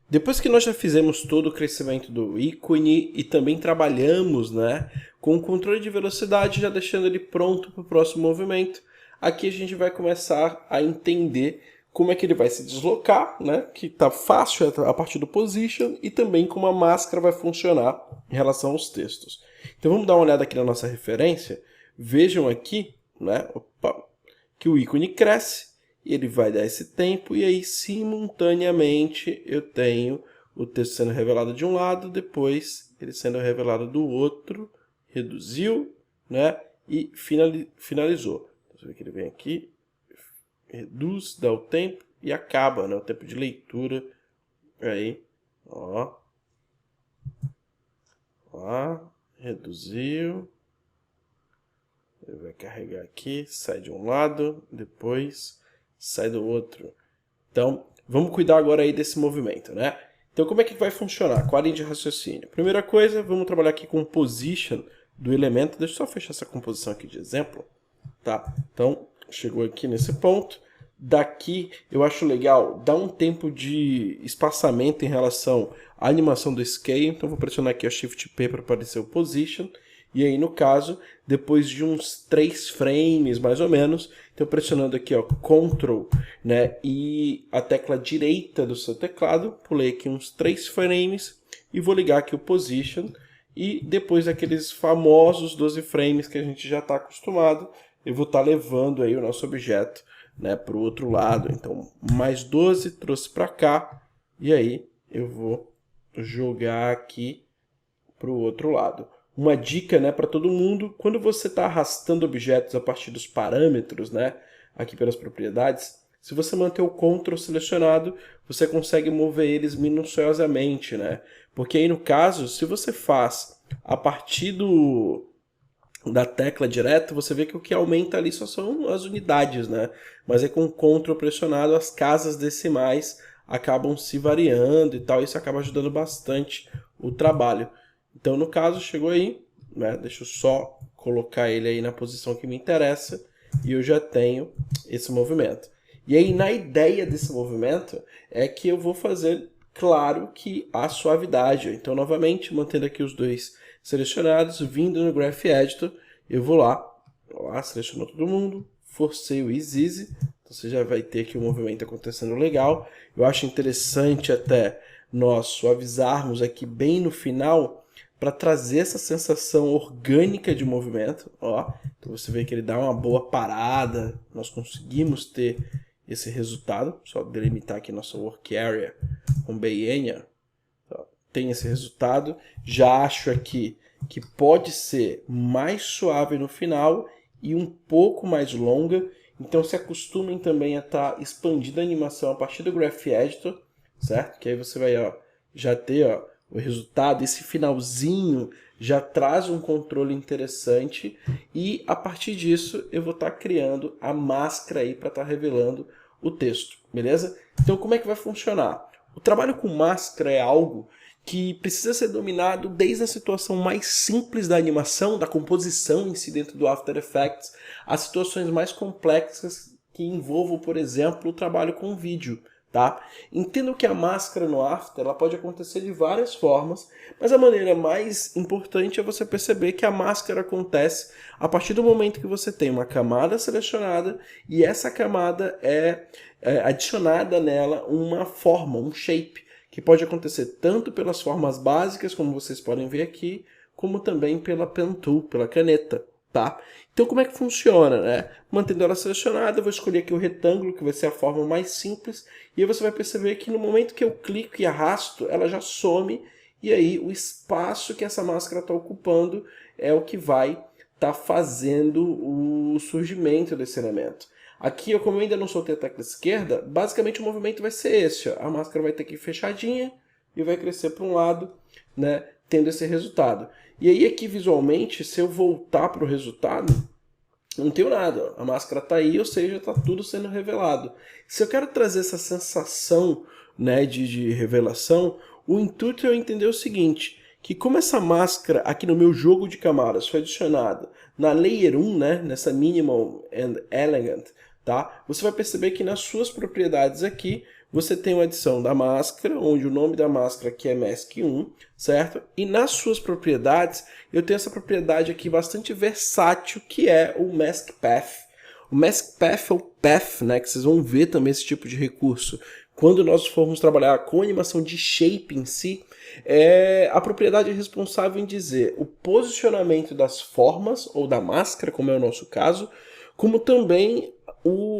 Depois que nós já fizemos todo o crescimento do ícone e também trabalhamos, né, com o controle de velocidade, já deixando ele pronto para o próximo movimento, aqui a gente vai começar a entender como é que ele vai se deslocar, né, que está fácil a partir do position, e também como a máscara vai funcionar em relação aos textos. Então vamos dar uma olhada aqui na nossa referência. Vejam aqui, né, que o ícone cresce, ele vai dar esse tempo, e aí simultaneamente eu tenho o texto sendo revelado de um lado, depois ele sendo revelado do outro, reduziu, né, e finalizou. Então, você vê que ele vem aqui, reduz, dá o tempo e acaba, né, o tempo de leitura. Aí, ó, reduziu, ele vai carregar aqui, sai de um lado, depois sai do outro. Então, vamos cuidar agora aí desse movimento, né? Então, como é que vai funcionar? Qual a linha de raciocínio? Primeira coisa, vamos trabalhar aqui com position do elemento. Deixa eu só fechar essa composição aqui de exemplo, tá? Então, chegou aqui nesse ponto. Daqui, eu acho legal dar um tempo de espaçamento em relação à animação do scale. Então, vou pressionar aqui o Shift P para aparecer o position. E aí, no caso, depois de uns 3 frames, mais ou menos, então pressionando aqui, ó, Ctrl, né, e a tecla direita do seu teclado, pulei aqui uns 3 frames e vou ligar aqui o Position. E depois daqueles famosos 12 frames que a gente já está acostumado, eu vou estar levando aí o nosso objeto, né, para o outro lado. Então, mais 12, trouxe para cá, e aí eu vou jogar aqui para o outro lado. Uma dica, né, para todo mundo: quando você está arrastando objetos a partir dos parâmetros, né, aqui pelas propriedades, se você manter o Ctrl selecionado, você consegue mover eles minuciosamente, né? Porque aí no caso, se você faz a partir da tecla direto, você vê que o que aumenta ali só são as unidades, né? Mas é com o Ctrl pressionado, as casas decimais acabam se variando e tal, isso acaba ajudando bastante o trabalho. Então, no caso, chegou aí, né? Deixa eu só colocar ele aí na posição que me interessa e eu já tenho esse movimento. E aí, na ideia desse movimento, é que eu vou fazer, claro, que a suavidade. Então, novamente, mantendo aqui os dois selecionados, vindo no Graph Editor, eu vou lá, selecionou todo mundo, forcei o Ease Easy, então você já vai ter aqui o movimento acontecendo legal. Eu acho interessante até nós suavizarmos aqui bem no final, para trazer essa sensação orgânica de movimento, ó. Então você vê que ele dá uma boa parada, nós conseguimos ter esse resultado. Só delimitar aqui nossa work area com Bayenia, tem esse resultado. Já acho aqui que pode ser mais suave no final e um pouco mais longa, então se acostumem também a estar expandindo a animação a partir do Graph Editor, certo? Que aí você vai, ó, já ter, ó, o resultado. Esse finalzinho já traz um controle interessante e a partir disso eu vou estar criando a máscara aí para estar revelando o texto, beleza? Então como é que vai funcionar? O trabalho com máscara é algo que precisa ser dominado desde a situação mais simples da animação, da composição em si dentro do After Effects, às situações mais complexas que envolvam, por exemplo, o trabalho com vídeo. Tá? Entendo que a máscara no After ela pode acontecer de várias formas, mas a maneira mais importante é você perceber que a máscara acontece a partir do momento que você tem uma camada selecionada e essa camada é adicionada nela uma forma, um shape, que pode acontecer tanto pelas formas básicas, como vocês podem ver aqui, como também pela Pen Tool, pela caneta. Tá? Então como é que funciona, né? Mantendo ela selecionada, eu vou escolher aqui o retângulo, que vai ser a forma mais simples, e aí você vai perceber que no momento que eu clico e arrasto, ela já some, e aí o espaço que essa máscara está ocupando é o que vai estar fazendo o surgimento desse elemento. Aqui, como eu ainda não soltei a tecla esquerda, basicamente o movimento vai ser esse, ó. A máscara vai ter que ir fechadinha e vai crescer para um lado, né, tendo esse resultado. E aí aqui visualmente, se eu voltar para o resultado, não tenho nada. A máscara está aí, ou seja, está tudo sendo revelado. Se eu quero trazer essa sensação, né, de revelação, o intuito é eu entender o seguinte, que como essa máscara aqui no meu jogo de camadas foi adicionada na Layer 1, né, nessa Minimal and Elegant, tá? Você vai perceber que nas suas propriedades aqui, você tem uma adição da máscara, onde o nome da máscara aqui é mask1, certo? E nas suas propriedades, eu tenho essa propriedade aqui bastante versátil, que é o mask path. O mask path ou path, né, que vocês vão ver também esse tipo de recurso quando nós formos trabalhar com animação de shape em si, é a propriedade responsável em dizer o posicionamento das formas, ou da máscara, como é o nosso caso, como também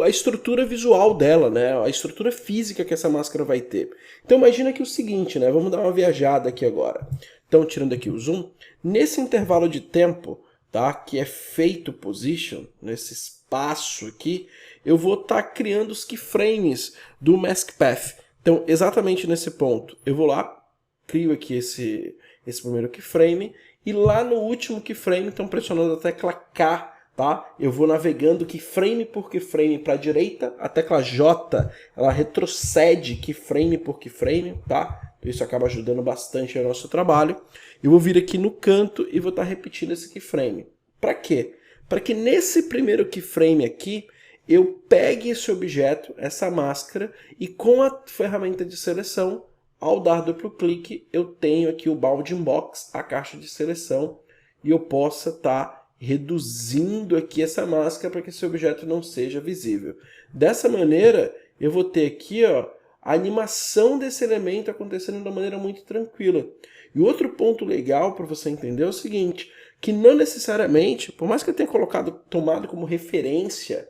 a estrutura visual dela, né? A estrutura física que essa máscara vai ter. Então imagina aqui o seguinte, né? Vamos dar uma viajada aqui agora. Então, tirando aqui o zoom, nesse intervalo de tempo, tá? Que é feito position, nesse espaço aqui, eu vou estar criando os keyframes do mask path. Então, exatamente nesse ponto, eu vou lá, crio aqui esse primeiro keyframe, e lá no último keyframe, então pressionando a tecla K, tá? Eu vou navegando keyframe por keyframe para a direita, a tecla J, ela retrocede keyframe por keyframe, tá? Isso acaba ajudando bastante o nosso trabalho. Eu vou vir aqui no canto e vou estar repetindo esse keyframe. Para quê? Para que nesse primeiro keyframe aqui, eu pegue esse objeto, essa máscara, e com a ferramenta de seleção, ao dar duplo clique, eu tenho aqui o bounding box, a caixa de seleção, e eu possa estar reduzindo aqui essa máscara para que esse objeto não seja visível. Dessa maneira, eu vou ter aqui, ó, a animação desse elemento acontecendo de uma maneira muito tranquila. E outro ponto legal para você entender é o seguinte, que não necessariamente, por mais que eu tenha tomado como referência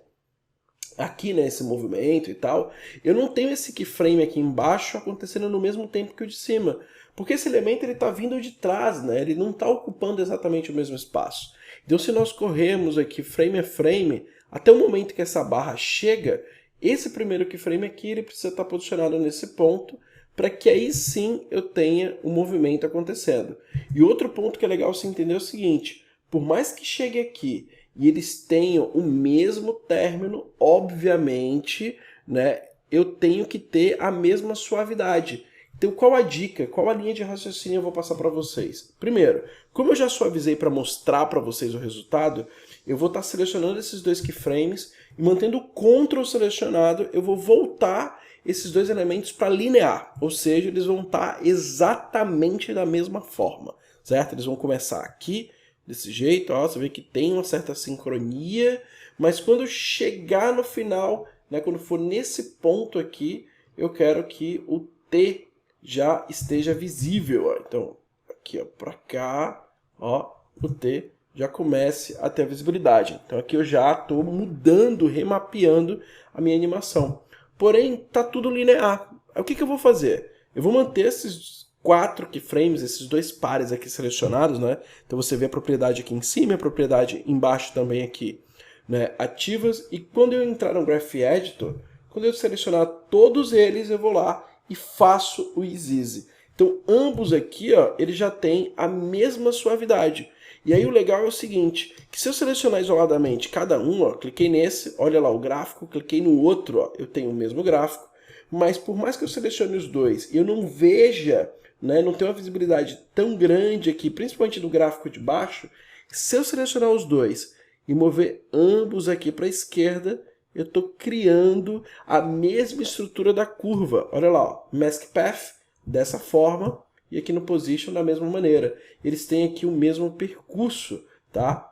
aqui, né, esse movimento e tal, eu não tenho esse keyframe aqui embaixo acontecendo no mesmo tempo que o de cima. Porque esse elemento está vindo de trás, né? Ele não está ocupando exatamente o mesmo espaço. Então, se nós corrermos aqui frame a frame, até o momento que essa barra chega, esse primeiro keyframe aqui ele precisa estar posicionado nesse ponto, para que aí sim eu tenha o movimento acontecendo. E outro ponto que é legal você entender é o seguinte, por mais que chegue aqui e eles tenham o mesmo término, obviamente, né, eu tenho que ter a mesma suavidade. Então, qual a dica? Qual a linha de raciocínio eu vou passar para vocês? Primeiro, como eu já suavizei para mostrar para vocês o resultado, eu vou estar selecionando esses dois keyframes e mantendo o Ctrl selecionado, eu vou voltar esses dois elementos para linear, ou seja, eles vão estar exatamente da mesma forma, certo? Eles vão começar aqui, desse jeito, ó, você vê que tem uma certa sincronia, mas quando chegar no final, né, quando for nesse ponto aqui, eu quero que o T já esteja visível. Ó. Então, aqui para cá, ó, o T já comece a ter a visibilidade. Então aqui eu já estou mudando, remapeando a minha animação. Porém, está tudo linear. O que eu vou fazer? Eu vou manter esses 4 keyframes, esses dois pares aqui selecionados, né? Então você vê a propriedade aqui em cima e a propriedade embaixo também aqui, né, ativas. E quando eu entrar no Graph Editor, quando eu selecionar todos eles, eu vou lá e faço o Easy. Então ambos aqui, ó, eles já têm a mesma suavidade. E aí o legal é o seguinte, que se eu selecionar isoladamente cada um, ó, cliquei nesse, olha lá o gráfico, cliquei no outro, ó, eu tenho o mesmo gráfico, mas por mais que eu selecione os dois, eu não veja, né, não tenho uma visibilidade tão grande aqui, principalmente no gráfico de baixo, se eu selecionar os dois e mover ambos aqui para a esquerda, eu estou criando a mesma estrutura da curva. Olha lá, ó, Mask Path dessa forma e aqui no Position da mesma maneira. Eles têm aqui o mesmo percurso, tá?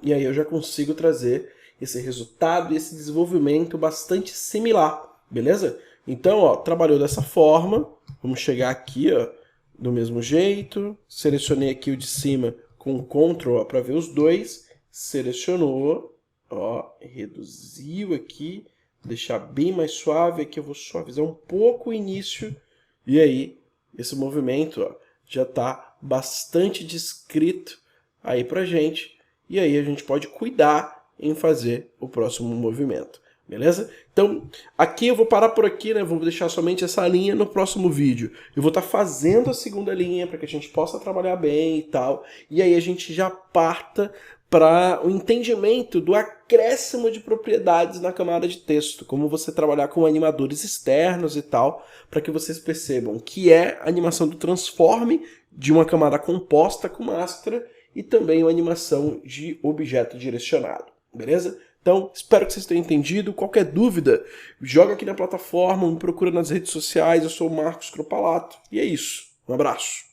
E aí eu já consigo trazer esse resultado e esse desenvolvimento bastante similar, beleza? Então, ó, trabalhou dessa forma. Vamos chegar aqui, ó, do mesmo jeito. Selecionei aqui o de cima com o Ctrl para ver os dois. Selecionou, ó, reduziu aqui, deixar bem mais suave. Aqui eu vou suavizar um pouco o início. E aí, esse movimento, ó, já está bastante descrito aí pra gente. E aí a gente pode cuidar em fazer o próximo movimento. Beleza? Então, aqui eu vou parar por aqui, né? Vou deixar somente essa linha no próximo vídeo. Eu vou estar fazendo a segunda linha para que a gente possa trabalhar bem e tal. E aí a gente já parta para o entendimento do acréscimo de propriedades na camada de texto. Como você trabalhar com animadores externos e tal, para que vocês percebam que é a animação do transforme de uma camada composta com máscara e também a animação de objeto direcionado. Beleza? Então, Então, espero que vocês tenham entendido. Qualquer dúvida, joga aqui na plataforma, me procura nas redes sociais. Eu sou o Marcos Cropalato. E é isso. Um abraço.